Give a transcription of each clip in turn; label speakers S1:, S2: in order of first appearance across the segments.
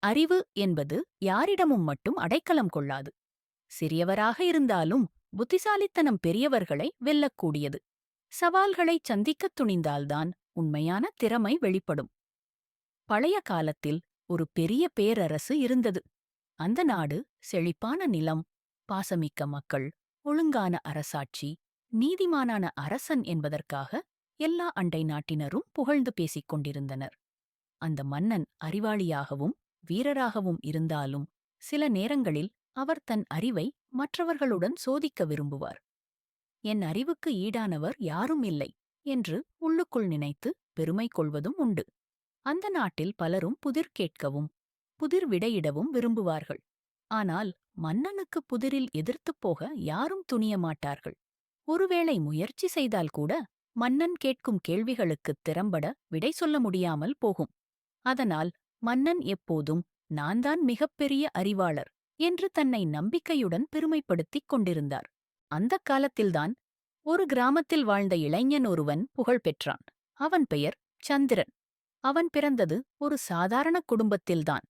S1: அறிவு என்பது யாரிடமும் மட்டும் அடைக்கலம் கொள்ளாது. சிறியவராக இருந்தாலும் புத்திசாலித்தனம் பெரியவர்களை வெல்லக்கூடியது. சவால்களைச் சந்திக்கத் துணிந்தால்தான் உண்மையான திறமை வெளிப்படும். பழைய காலத்தில் ஒரு பெரிய பேரரசு இருந்தது. அந்த நாடு செழிப்பான நிலம், பாசமிக்க மக்கள், ஒழுங்கான அரசாட்சி, நீதிமானான அரசன் என்பதற்காக எல்லா அண்டை நாட்டினரும் புகழ்ந்து பேசிக் கொண்டிருந்தனர். அந்த மன்னன் அறிவாளியாகவும் வீரராகவும் இருந்தாலும் சில நேரங்களில் அவர் தன் அறிவை மற்றவர்களுடன் சோதிக்க விரும்புவார். என் அறிவுக்கு ஈடானவர் யாரும் இல்லை என்று உள்ளுக்குள் நினைத்து பெருமை கொள்வதும் உண்டு. அந்த நாட்டில் பலரும் புதிர் கேட்கவும் புதிர் விடையிடவும் விரும்புவார்கள். ஆனால் மன்னனுக்கு புதிரில் எதிர்த்துப் போக யாரும் துணிய மாட்டார்கள். ஒருவேளை முயற்சி செய்தால் கூட மன்னன் கேட்கும் கேள்விகளுக்குத் திறம்பட விடை சொல்ல முடியாமல் போகும். அதனால் மன்னன் எப்போதும் நான்தான் மிகப்பெரிய அறிவாளர் என்று தன்னை நம்பிக்கையுடன் பெருமைப்படுத்திக் கொண்டிருந்தார். அந்தக் காலத்தில்தான் ஒரு கிராமத்தில் வாழ்ந்த இளைஞன் ஒருவன் புகழ் பெற்றான். அவன் பெயர் சந்திரன். அவன் பிறந்தது ஒரு சாதாரண குடும்பத்தில்தான்.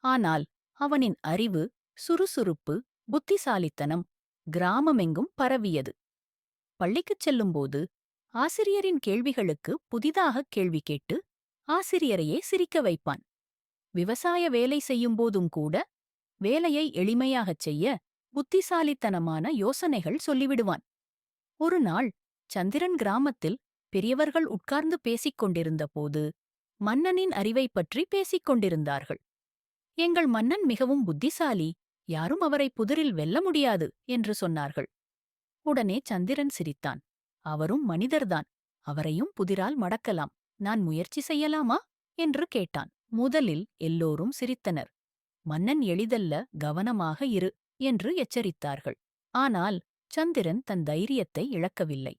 S1: ஆனால் அவனின் அறிவு, சுறுசுறுப்பு, புத்திசாலித்தனம் கிராமமெங்கும் பரவியது. பள்ளிக்குச் செல்லும்போது ஆசிரியரின் கேள்விகளுக்கு புதிதாகக் கேள்வி கேட்டு ஆசிரியரையே சிரிக்க வைப்பான். விவசாய வேலை செய்யும்போதும் கூட வேலையை எளிமையாகச் செய்ய புத்திசாலித்தனமான யோசனைகள் சொல்லிவிடுவான். ஒரு நாள் சந்திரன் கிராமத்தில் பெரியவர்கள் உட்கார்ந்து பேசிக் கொண்டிருந்த போது மன்னனின் அறிவைப் பற்றி பேசிக் கொண்டிருந்தார்கள். எங்கள் மன்னன் மிகவும் புத்திசாலி, யாரும் அவரை புதிரில் வெல்ல முடியாது என்று சொன்னார்கள். உடனே சந்திரன் சிரித்தான். அவரும் மனிதர்தான், அவரையும் புதிரால் மடக்கலாம். நான் முயற்சி செய்யலாமா என்று கேட்டான். முதலில் எல்லோரும் சிரித்தனர். மன்னன் எளிதல்ல, கவனமாக இரு என்று எச்சரித்தார்கள். ஆனால் சந்திரன் தன் தைரியத்தை இழக்கவில்லை.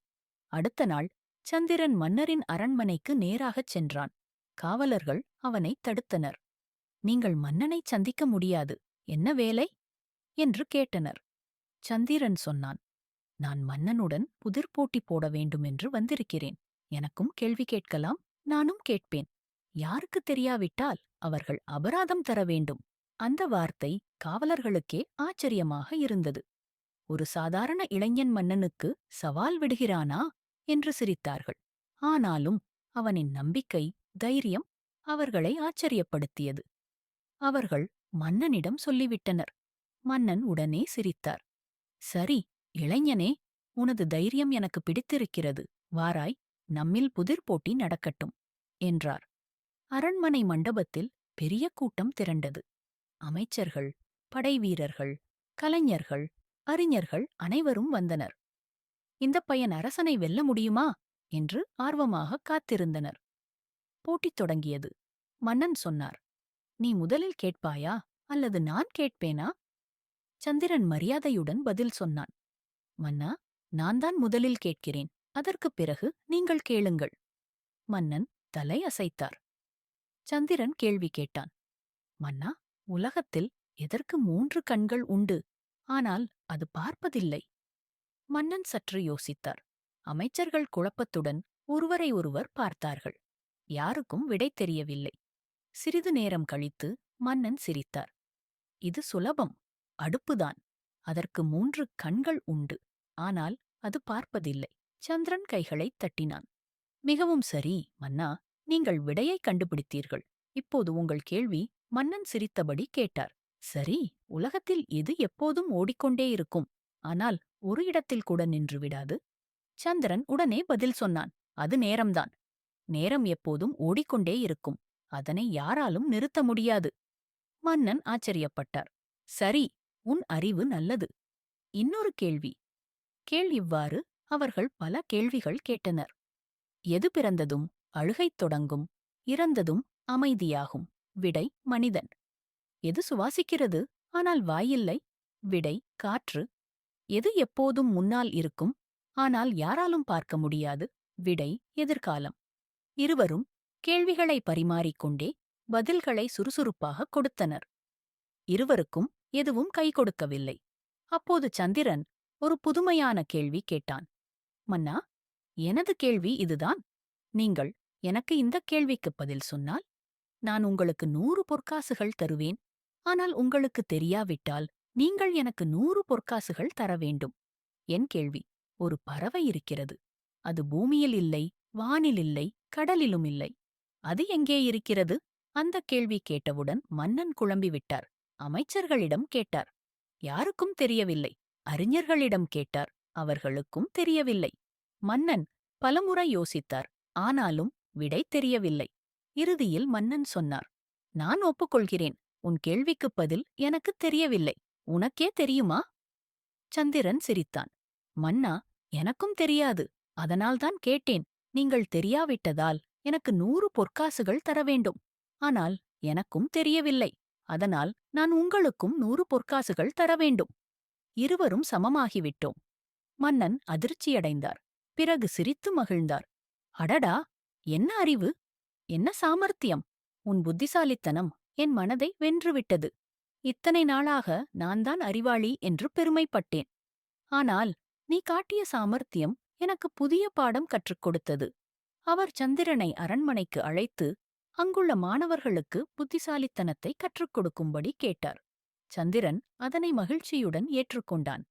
S1: அடுத்த நாள் சந்திரன் மன்னரின் அரண்மனைக்கு நேராகச் சென்றான். காவலர்கள் அவனைத் தடுத்தனர். நீங்கள் மன்னனைச் சந்திக்க முடியாது, என்ன வேலை என்று கேட்டனர். சந்திரன் சொன்னான், நான் மன்னனுடன் புதிர் போட்டி போட வேண்டுமென்று வந்திருக்கிறேன். எனக்கும் கேள்வி கேட்கலாம், நானும் கேட்பேன். யாருக்கு தெரியாவிட்டால் அவர்கள் அபராதம் தர வேண்டும். அந்த வார்த்தை காவலர்களுக்கே ஆச்சரியமாக இருந்தது. ஒரு சாதாரண இளைஞன் மன்னனுக்கு சவால் விடுகிறானா என்று சிரித்தார்கள். ஆனாலும் அவனின் நம்பிக்கை, தைரியம் அவர்களை ஆச்சரியப்படுத்தியது. அவர்கள் மன்னனிடம் சொல்லிவிட்டனர். மன்னன் உடனே சிரித்தார். சரி, இளைஞனே, உனது தைரியம் எனக்கு பிடித்திருக்கிறது. வாராய், நம்மில் புதிர் போட்டி நடக்கட்டும் என்றார். அரண்மனை மண்டபத்தில் பெரிய கூட்டம் திரண்டது. அமைச்சர்கள், படைவீரர்கள், கலைஞர்கள், அறிஞர்கள் அனைவரும் வந்தனர். இந்தப் பையன் அரசனை வெல்ல முடியுமா என்று ஆர்வமாக காத்திருந்தனர். போட்டி தொடங்கியது. மன்னன் சொன்னார், நீ முதலில் கேட்பாயா அல்லது நான் கேட்பேனா? சந்திரன் மரியாதையுடன் பதில் சொன்னான். மன்னா, நான்தான் முதலில் கேட்கிறேன். அதற்குப் பிறகு நீங்கள் கேளுங்கள். மன்னன் தலை அசைத்தார். சந்திரன் கேள்வி கேட்டான். மன்னா, உலகத்தில் எதற்கு 3 கண்கள் உண்டு, ஆனால் அது பார்ப்பதில்லை? மன்னன் சற்று யோசித்தார். அமைச்சர்கள் குழப்பத்துடன் ஒருவரை ஒருவர் பார்த்தார்கள். யாருக்கும் விடை தெரியவில்லை. சிறிது நேரம் கழித்து மன்னன் சிரித்தார். இது சுலபம். அடுப்புதான். அதற்கு 3 கண்கள் உண்டு, ஆனால் அது பார்ப்பதில்லை. சந்திரன் கைகளைத் தட்டினான். மிகவும் சரி, மன்னா, நீங்கள் விடையை கண்டுபிடித்தீர்கள். இப்போது உங்கள் கேள்வி. மன்னன் சிரித்தபடி கேட்டார். சரி, உலகத்தில் எது எப்போதும் ஓடிக்கொண்டே இருக்கும், ஆனால் ஒரு இடத்தில் கூட நின்று விடாது? சந்திரன் உடனே பதில் சொன்னான். அது நேரம்தான். நேரம் எப்போதும் ஓடிக்கொண்டே இருக்கும். அதனை யாராலும் நிறுத்த முடியாது. மன்னன் ஆச்சரியப்பட்டார். சரி, உன் அறிவு நல்லது. இன்னொரு கேள்வி. கேள். இவ்வாறு அவர்கள் பல கேள்விகள் கேட்டனர். எது பிறந்ததும் அழுகைத் தொடங்கும், இறந்ததும் அமைதியாகும்? விடை, மனிதன். எது சுவாசிக்கிறது, ஆனால் வாயில்லை? விடை, காற்று. எது எப்போதும் முன்னால் இருக்கும், ஆனால் யாராலும் பார்க்க முடியாது? விடை, எதிர்காலம். இருவரும் கேள்விகளை பரிமாறிக்கொண்டே பதில்களை சுறுசுறுப்பாக கொடுத்தனர். இருவருக்கும் எதுவும் கை கொடுக்கவில்லை. அப்போது சந்திரன் ஒரு புதுமையான கேள்வி கேட்டான். மன்னா, எனது கேள்வி இதுதான். நீங்கள் எனக்கு இந்தக் கேள்விக்குப் பதில் சொன்னால் நான் உங்களுக்கு 100 பொற்காசுகள் தருவேன். ஆனால் உங்களுக்கு தெரியாவிட்டால் நீங்கள் எனக்கு 100 பொற்காசுகள் தர வேண்டும். என் கேள்வி. ஒரு பறவை இருக்கிறது. அது பூமியில் இல்லை, வானில் இல்லை, கடலிலும் இல்லை. அது எங்கே இருக்கிறது? அந்த கேள்வி கேட்டவுடன் மன்னன் குழம்பிவிட்டார். அமைச்சர்களிடம் கேட்டார். யாருக்கும் தெரியவில்லை. அறிஞர்களிடம் கேட்டார். அவர்களுக்கும் தெரியவில்லை. மன்னன் பலமுறை யோசித்தார். ஆனாலும் விடை தெரியவில்லை. இறுதியில் மன்னன் சொன்னார், நான் ஒப்புக்கொள்கிறேன். உன் கேள்விக்குப் பதில் எனக்குத் தெரியவில்லை. உனக்கே தெரியுமா? சந்திரன் சிரித்தான். மன்னா, எனக்கும் தெரியாது. அதனால்தான் கேட்டேன். நீங்கள் தெரியாவிட்டதால் எனக்கு 100 பொற்காசுகள் தர வேண்டும். ஆனால் எனக்கும் தெரியவில்லை. அதனால் நான் உங்களுக்கும் 100 பொற்காசுகள் தர வேண்டும். இருவரும் சமமாகிவிட்டோம். மன்னன் அதிர்ச்சியடைந்தார். பிறகு சிரித்து மகிழ்ந்தார். அடடா! என்ன அறிவு! என்ன சாமர்த்தியம்! உன் புத்திசாலித்தனம் என் மனதை வென்றுவிட்டது. இத்தனை நாளாக நான்தான் அறிவாளி என்று பெருமைப்பட்டேன். ஆனால் நீ காட்டிய சாமர்த்தியம் எனக்கு புதிய பாடம் கற்றுக் கொடுத்தது. அவர் சந்திரனை அரண்மனைக்கு அழைத்து அங்குள்ள மாணவர்களுக்கு புத்திசாலித்தனத்தை கற்றுக் கொடுக்கும்படி கேட்டார். சந்திரன் அதனை மகிழ்ச்சியுடன் ஏற்றுக்கொண்டான்.